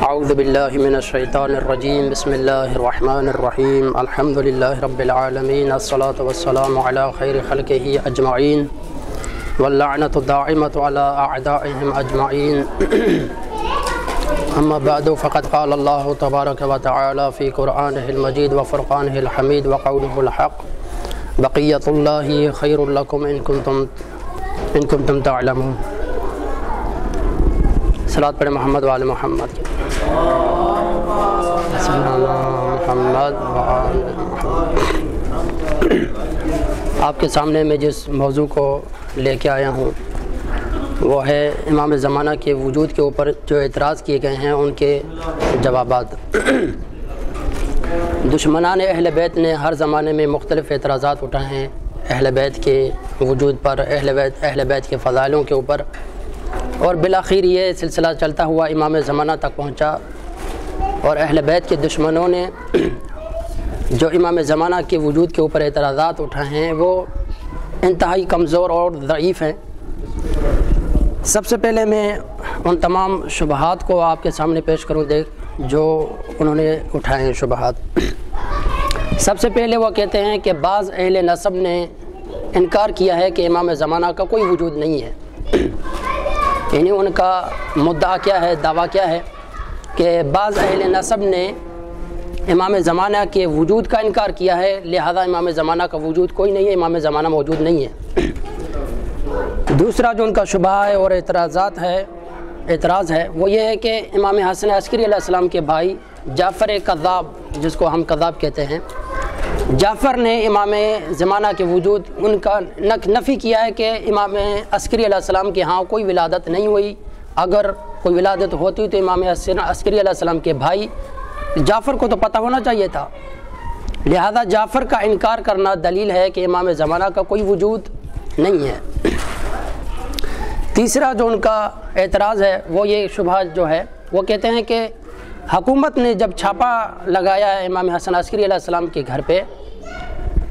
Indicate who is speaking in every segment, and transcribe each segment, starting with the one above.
Speaker 1: اعوذ باللہ من الشیطان الرجیم بسم اللہ الرحمن الرحیم الحمد للہ رب العالمین الصلاة والسلام علی خیر خلقہ اجمعین واللعنۃ الدائمۃ علی اعدائہم اجمعین اما بعد فقد قال اللہ تبارک و تعالی فی قرآنہ المجید وفرقانہ الحمید وقولہ الحق بقیۃ اللہ خیر لکم ان کنتم تعلمون۔ صلوات پڑھیں محمد وآل محمد کی۔ محمد آپ کے سامنے میں جس موضوع کو لے کے آیا ہوں وہ ہے امام زمانہ کے وجود کے اوپر جو اعتراض کیے گئے ہیں ان کے جوابات۔ دشمنان اہل بیت نے ہر زمانے میں مختلف اعتراضات اٹھائے ہیں اہل بیت کے وجود پر، اہل بیت کے فضائلوں کے اوپر، اور بالآخر یہ سلسلہ چلتا ہوا امام زمانہ تک پہنچا، اور اہل بیت کے دشمنوں نے جو امام زمانہ کے وجود کے اوپر اعتراضات اٹھائے ہیں وہ انتہائی کمزور اور ضعیف ہیں۔ سب سے پہلے میں ان تمام شبہات کو آپ کے سامنے پیش کروں جو انہوں نے اٹھائے ہیں شبہات۔ سب سے پہلے وہ کہتے ہیں کہ بعض اہل نسب نے انکار کیا ہے کہ امام زمانہ کا کوئی وجود نہیں ہے، یعنی ان کا مدعا کیا ہے، دعویٰ کیا ہے کہ بعض اہل نسب نے امام زمانہ کے وجود کا انکار کیا ہے، لہذا امام زمانہ کا وجود کوئی نہیں ہے، امام زمانہ موجود نہیں ہے۔ دوسرا جو ان کا شبہ ہے اور اعتراض ہے وہ یہ ہے کہ امام حسن عسکری علیہ السلام کے بھائی جعفر کذاب، جس کو ہم کذاب کہتے ہیں، جعفر نے امام زمانہ کے وجود ان کا نفی کیا ہے کہ امام عسکری علیہ السلام کے ہاں کوئی ولادت نہیں ہوئی، اگر کوئی ولادت ہوتی تو امام عسکری علیہ السلام کے بھائی جعفر کو تو پتہ ہونا چاہیے تھا، لہذا جعفر کا انکار کرنا دلیل ہے کہ امام زمانہ کا کوئی وجود نہیں ہے۔ تیسرا جو ان کا اعتراض ہے وہ یہ شبہ جو ہے وہ کہتے ہیں کہ حکومت نے جب چھاپا لگایا ہے امام حسن عسکری علیہ السلام کے گھر پہ،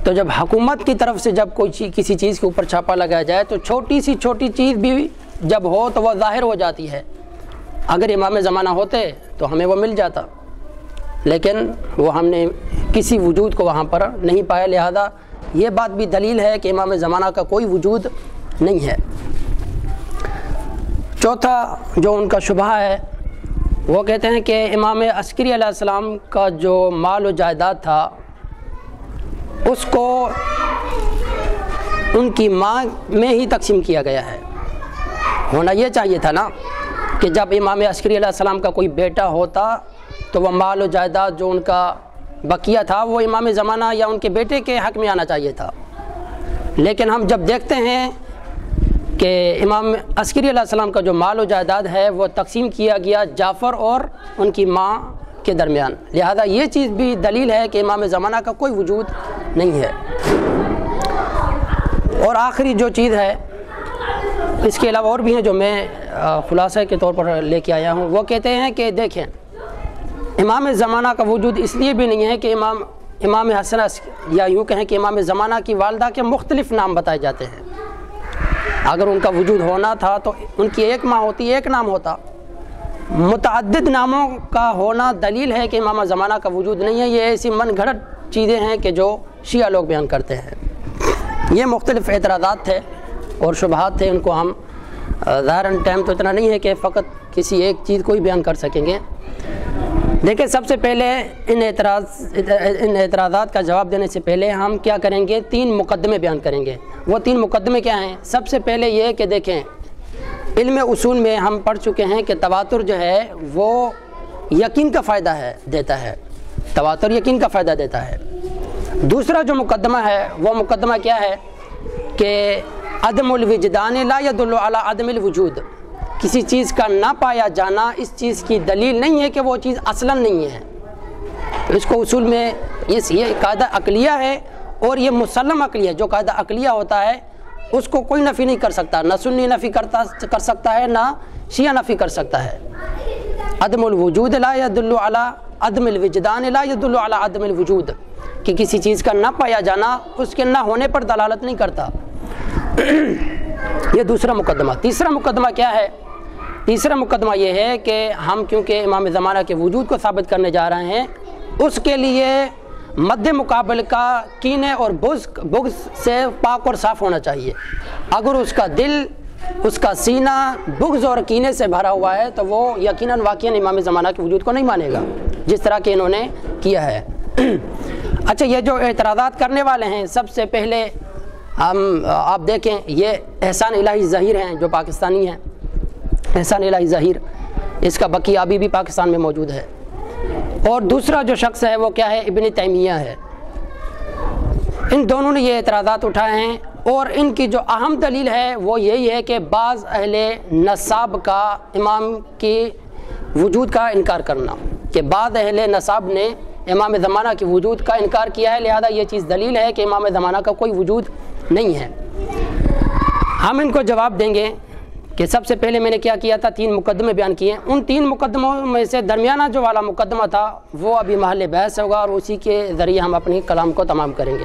Speaker 1: تو جب حکومت کی طرف سے جب کوئی کسی چیز کے اوپر چھاپا لگایا جائے تو چھوٹی سی چھوٹی چیز بھی جب ہو تو وہ ظاہر ہو جاتی ہے، اگر امام زمانہ ہوتے تو ہمیں وہ مل جاتا، لیکن وہ ہم نے کسی وجود کو وہاں پر نہیں پایا، لہذا یہ بات بھی دلیل ہے کہ امام زمانہ کا کوئی وجود نہیں ہے۔ چوتھا جو ان کا شبہ ہے وہ کہتے ہیں کہ امام عسکری علیہ السلام کا جو مال و جائیداد تھا اس کو ان کی ماں میں ہی تقسیم کیا گیا ہے۔ ہونا یہ چاہیے تھا نا کہ جب امام عسکری علیہ السلام کا کوئی بیٹا ہوتا تو وہ مال و جائیداد جو ان کا بقیہ تھا وہ امام زمانہ یا ان کے بیٹے کے حق میں آنا چاہیے تھا، لیکن ہم جب دیکھتے ہیں کہ امام عسکری علیہ السلام کا جو مال و جائیداد ہے وہ تقسیم کیا گیا جعفر اور ان کی ماں کے درمیان، لہذا یہ چیز بھی دلیل ہے کہ امام زمانہ کا کوئی وجود نہیں ہے۔ اور آخری جو چیز ہے، اس کے علاوہ اور بھی ہیں جو میں خلاصہ کے طور پر لے کے آیا ہوں، وہ کہتے ہیں کہ دیکھیں امام زمانہ کا وجود اس لیے بھی نہیں ہے کہ امام حسن یا یوں کہیں کہ امام زمانہ کی والدہ کے مختلف نام بتائے جاتے ہیں، اگر ان کا وجود ہونا تھا تو ان کی ایک ماں ہوتی، ایک نام ہوتا۔ متعدد ناموں کا ہونا دلیل ہے کہ امام زمانہ کا وجود نہیں ہے، یہ ایسی من گھڑت چیزیں ہیں کہ جو شیعہ لوگ بیان کرتے ہیں۔ یہ مختلف اعتراضات تھے اور شبہات تھے، ان کو ہم ظاہراً ٹائم تو اتنا نہیں ہے کہ فقط کسی ایک چیز کو ہی بیان کر سکیں گے۔ دیکھیں سب سے پہلے ان اعتراضات کا جواب دینے سے پہلے ہم کیا کریں گے، 3 مقدمے بیان کریں گے۔ وہ 3 مقدمے کیا ہیں؟ سب سے پہلے یہ کہ دیکھیں علم اصول میں ہم پڑھ چکے ہیں کہ تواتر جو ہے وہ یقین کا فائدہ دیتا ہے، تواتر یقین کا فائدہ دیتا ہے۔ دوسرا جو مقدمہ ہے وہ مقدمہ کیا ہے کہ عدم الوجدان لا يدل علی عدم الوجود، کسی چیز کا نہ پایا جانا اس چیز کی دلیل نہیں ہے کہ وہ چیز اصلاً نہیں ہے۔ اس کو اصول میں یہ قاعدہ عقلیہ ہے، اور یہ مسلم عقلیہ ہے۔ جو قاعدہ عقلیہ ہوتا ہے اس کو کوئی نفی نہیں کر سکتا، نہ سنی نفی کر سکتا ہے، نہ شیعہ نفی کر سکتا ہے۔ عدم الوجود لا يدل علی عدم الوجدان لا يدل علی عدم الوجود، کہ کسی چیز کا نہ پایا جانا اس کے نہ ہونے پر دلالت نہیں کرتا۔ یہ دوسرا مقدمہ۔ تیسرا مقدمہ کیا ہے تیسرا مقدمہ یہ ہے کہ ہم کیونکہ امام زمانہ کے وجود کو ثابت کرنے جا رہے ہیں، اس کے لیے مد مقابل کا کینے اور بغض سے پاک اور صاف ہونا چاہیے۔ اگر اس کا دل، اس کا سینہ بغض اور کینے سے بھرا ہوا ہے تو وہ یقیناً واقعاً امام زمانہ کے وجود کو نہیں مانے گا، جس طرح کہ انہوں نے کیا ہے۔ اچھا، یہ جو اعتراضات کرنے والے ہیں، سب سے پہلے آپ دیکھیں، یہ احسان الہی ظہیر ہیں جو پاکستانی ہیں، احسان الہی ظہیر، اس کا بقیہ بھی پاکستان میں موجود ہے۔ اور دوسرا جو شخص ہے وہ کیا ہے؟ ابن تیمیہ ہے۔ ان دونوں نے یہ اعتراضات اٹھائے ہیں، اور ان کی جو اہم دلیل ہے وہ یہی ہے کہ بعض اہل نصاب کا امام کے وجود کا انکار کرنا، کہ بعض اہل نصاب نے امام زمانہ کے وجود کا انکار کیا ہے، لہذا یہ چیز دلیل ہے کہ امام زمانہ کا کوئی وجود نہیں ہے۔ ہم ان کو جواب دیں گے کہ سب سے پہلے میں نے کیا کیا تھا، 3 مقدمے بیان کیے۔ ان 3 مقدموں میں سے درمیانہ جو والا مقدمہ تھا وہ ابھی محل بحث ہوگا، اور اسی کے ذریعے ہم اپنی کلام کو تمام کریں گے۔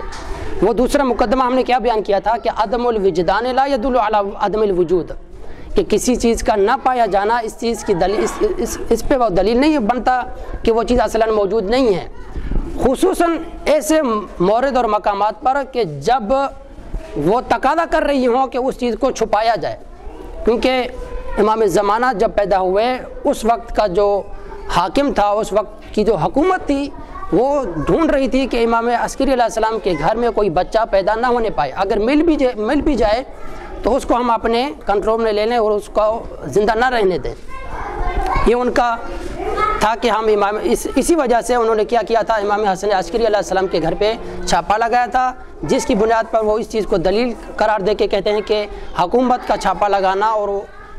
Speaker 1: وہ دوسرا مقدمہ ہم نے کیا بیان کیا تھا کہ عدم الوجدان لا يدل على عدم الوجود، کہ کسی چیز کا نہ پایا جانا اس چیز کی دلیل، اس پہ وہ دلیل نہیں بنتا کہ وہ چیز اصلاً موجود نہیں ہے، خصوصاً ایسے مورد اور مقامات پر کہ جب وہ تقاضا کر رہی ہوں کہ اس چیز کو چھپایا جائے۔ کیونکہ امام زمانہ جب پیدا ہوئے، اس وقت کا جو حاکم تھا، اس وقت کی جو حکومت تھی، وہ ڈھونڈ رہی تھی کہ امام عسکری علیہ السلام کے گھر میں کوئی بچہ پیدا نہ ہونے پائے، اگر مل بھی جائے تو اس کو ہم اپنے کنٹرول میں لے لیں اور اس کو زندہ نہ رہنے دیں۔ یہ ان کا تھا کہ ہم اسی وجہ سے انہوں نے کیا کیا تھا، امام حسن عسکری علیہ السلام کے گھر پہ چھاپا لگایا تھا، جس کی بنیاد پر وہ اس چیز کو دلیل قرار دے کے کہتے ہیں کہ حکومت کا چھاپا لگانا اور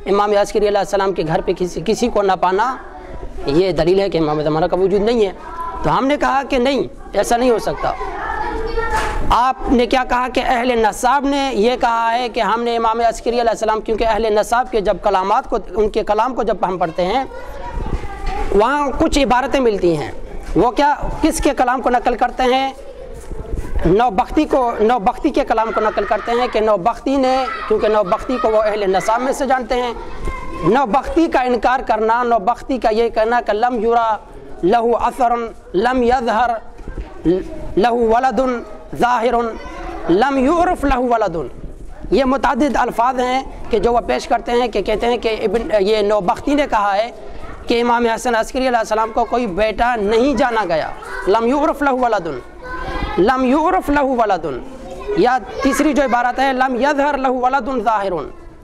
Speaker 1: امام عسکری علیہ السلام کے گھر پہ کسی کو نہ پانا، یہ دلیل ہے کہ امام زمانہ کا وجود نہیں ہے۔ تو ہم نے کہا کہ نہیں، ایسا نہیں ہو سکتا۔ آپ نے کیا کہا کہ اہل نصاب نے یہ کہا ہے کہ ہم نے امام عسکری علیہ السلام، کیونکہ اہل نصاب کے جب کلامات کو، ان کے کلام کو جب ہم پڑھتے ہیں، وہاں کچھ عبارتیں ملتی ہیں، وہ کیا کس کے کلام کو نقل کرتے ہیں؟ نوبختی کے کلام کو نقل کرتے ہیں کہ نوبختی نے، کیونکہ نوبختی کو وہ اہل نصاب میں سے جانتے ہیں، نوبختی کا انکار کرنا، نوبختی کا یہ کہنا کہ لم یرا لہو اثر لم یظہر لہو ولد ظاہر لم یعرف لہو ولد، یہ متعدد الفاظ ہیں کہ جو وہ پیش کرتے ہیں، کہ کہتے ہیں کہ یہ نوبختی نے کہا ہے کہ امام حسن عسکری علیہ السلام کو کوئی بیٹا نہیں جانا گیا، لم یعرف لہو ولد، لم یعرف لہو ولد، یا تیسری جو عبارت ہے لم یظہر لہو ولد ظاہر،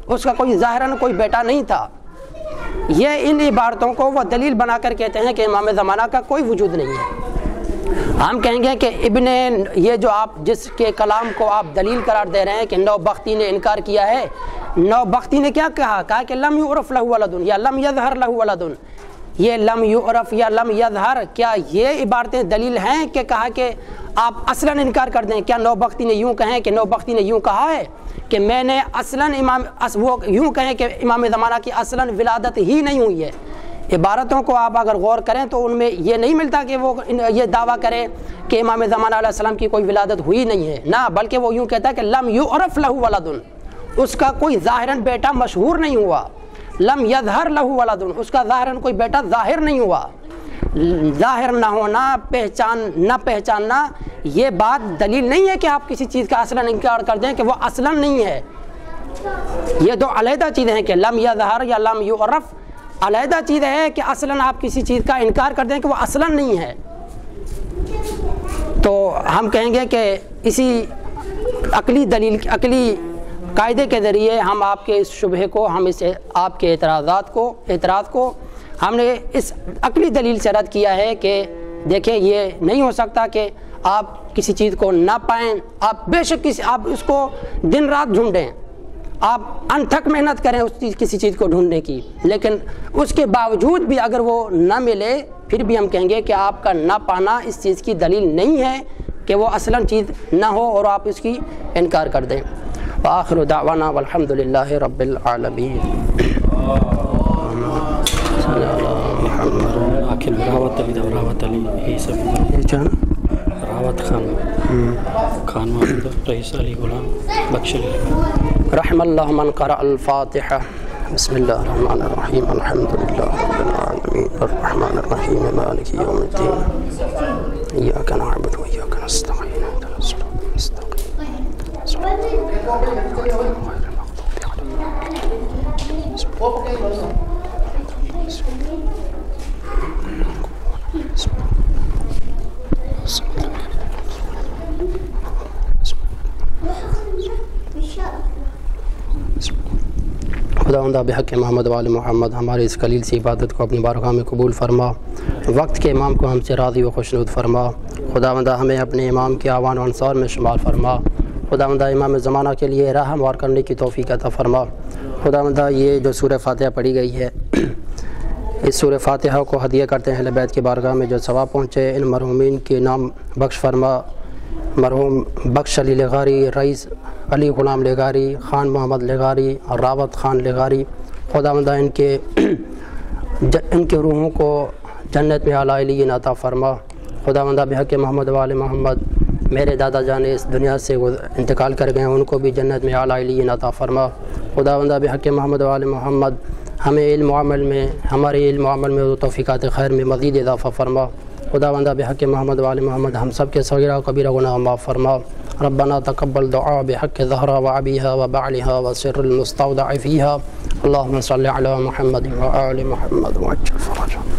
Speaker 1: اس کا کوئی ظاہراً کوئی بیٹا نہیں تھا۔ یہ ان عبارتوں کو وہ دلیل بنا کر کہتے ہیں کہ امام زمانہ کا کوئی وجود نہیں ہے۔ ہم کہیں گے کہ یہ جو آپ جس کے کلام کو آپ دلیل قرار دے رہے ہیں کہ نوبختی نے انکار کیا ہے، نوبختی نے کیا کہا کہ لم یعرف لہو ولد یا لم یظہر لہو ولد، یہ لم یعرف یا لم یظہر، کیا یہ عبارتیں دلیل ہیں کہ کہا کہ آپ اصلاً انکار کر دیں؟ کیا نوبختی نے یوں کہیں کہ نوبختی نے یوں کہا ہے کہ میں نے اصلاً وہ یوں کہیں کہ امام زمانہ کی اصلاً ولادت ہی نہیں ہوئی ہے؟ عبارتوں کو آپ اگر غور کریں تو ان میں یہ نہیں ملتا کہ وہ یہ دعویٰ کرے کہ امام زمانہ علیہ السلام کی کوئی ولادت ہوئی نہیں ہے، نہ، بلکہ وہ یوں کہتا ہے کہ لم یعرف لہو ولد، اس کا کوئی ظاہراً بیٹا مشہور نہیں ہوا، لم یظہر لہو ولد، اس کا ظاہراً کوئی بیٹا ظاہر نہیں ہوا۔ ظاہر نہ ہونا، پہچاننا، یہ بات دلیل نہیں ہے کہ آپ کسی چیز کا اصلاً انکار کر دیں کہ وہ اصلاً نہیں ہے۔ یہ دو علیحدہ چیزیں ہیں کہ لم یظہر یا لم یعرف علیحدہ چیز ہے کہ اصلاً آپ کسی چیز کا انکار کر دیں کہ وہ اصلاً نہیں ہے۔ تو ہم کہیں گے کہ اسی عقلی قاعدے کے ذریعے ہم آپ کے اس شبہے کو، ہم اسے آپ کے اعتراض کو ہم نے اس عقلی دلیل سے رد کیا ہے کہ دیکھیں، یہ نہیں ہو سکتا کہ آپ کسی چیز کو نہ پائیں، آپ بے شک آپ اس کو دن رات ڈھونڈیں، آپ انتھک محنت کریں کسی چیز کو ڈھونڈنے کی، لیکن اس کے باوجود بھی اگر وہ نہ ملے، پھر بھی ہم کہیں گے کہ آپ کا نہ پانا اس چیز کی دلیل نہیں ہے کہ وہ اصلاً چیز نہ ہو اور آپ اس کی انکار کر دیں۔ وآخر دعوانا والحمد للہ رب العالمین۔
Speaker 2: راوت خان محمد رئیس علی غلام بخش علی۔
Speaker 1: رحم اللہ من قرأ الفاتحہ۔ بسم اللہ الرحمن الرحیم الحمد للہ رب العالمین الرحمن الرحیم مالک یوم الدین ایاک نعبد و ایاک نستعین اهدنا الصراط المستقیم صراط الذین انعمت علیہم غیر المغضوب علیہم خداوندہ بحق محمد وآل محمد ہمارے اس قلیل سی عبادت کو اپنی بارگاہ میں قبول فرما، وقت کے امام کو ہم سے راضی و خوشنود فرما، خداوندہ ہمیں اپنے امام کے اعوان و انصار میں شمار فرما، خداوندہ امام زمانہ کے لیے راہ ہموار کرنے کی توفیق عطا فرما۔ خداوندہ یہ جو سورہ فاتحہ پڑھی گئی ہے، اس سورہ فاتحہ کو ہدیہ کرتے ہیں اہل بیت کی بارگاہ میں جو ثواب پہنچے، ان مرحومین کے نام بخش فرما، مرحوم بخش علی لغاری، رئیس علی غلام لغاری، خان محمد لغاری اور راوت خان لغاری، خداوندہ ان کے روحوں کو جنت میں اعلیٰ علیین عطا فرما۔ خداوندہ بحق محمد وآل محمد میرے دادا جان اس دنیا سے انتقال کر گئے ہیں، ان کو بھی جنت میں اعلیٰ علیین عطا فرما۔ خداوندہ بحق محمد وآل محمد ہمیں علم و عمل میں، ہمارے علم و عمل میں و توفیقات خیر میں مزید اضافہ فرما۔ خداوندہ بحق محمد وآل محمد ہم سب کے صغیرہ و کبیرہ گناہ معاف فرما۔ ربنا تقبل دعاء بحق زہرا و ابیہا و بعلہا و سر المستودع فیہا، اللہم صلی علی محمد و آل محمد وعجل فرجہ۔